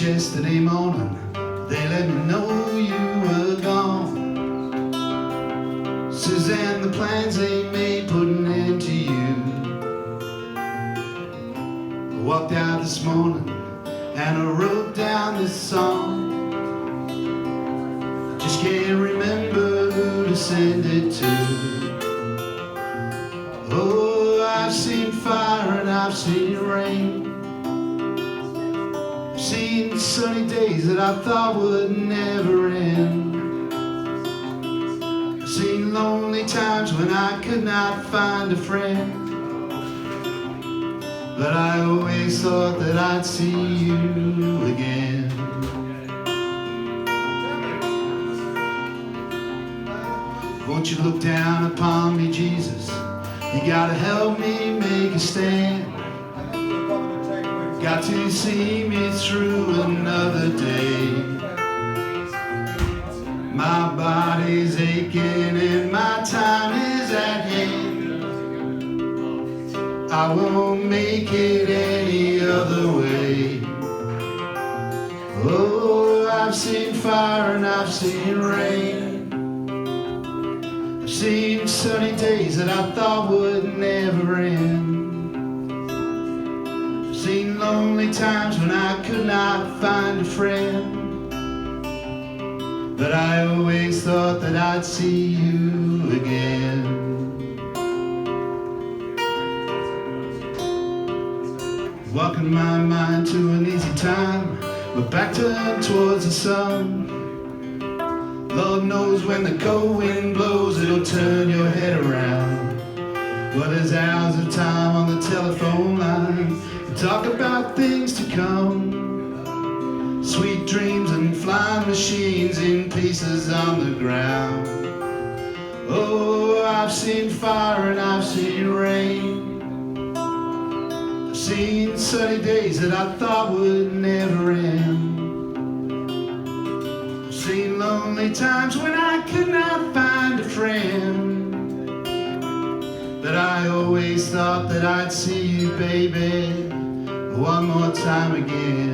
yesterday morning, they let me know you were gone. Suzanne, the plans they made put an end to you. I walked out this morning and I wrote down this song. I just can't remember who to send it to. Oh, I've seen fire and I've seen rain. I've seen sunny days that I thought would never end. I've seen lonely times when I could not find a friend. But I always thought that I'd see you again. Won't you look down upon me, Jesus? You gotta help me make a stand. Got to see me through another day. My body's aching and my time is at hand. I won't make it any other way. Oh, I've seen fire and I've seen rain. I've seen sunny days that I thought would never end. I've seen lonely times when I could not find a friend. But I always thought that I'd see you again. Walking my mind to an easy time, but back turned towards the sun. Lord knows when the cold wind blows, it'll turn your head around. Well, there's hours of time on the telephone line to talk about things to come. Sweet dreams and flying machines in pieces on the ground. Oh, I've seen fire and I've seen rain. I've seen sunny days that I thought would never end. I've seen lonely times when I could not find a friend. But I always thought that I'd see you, baby, one more time again.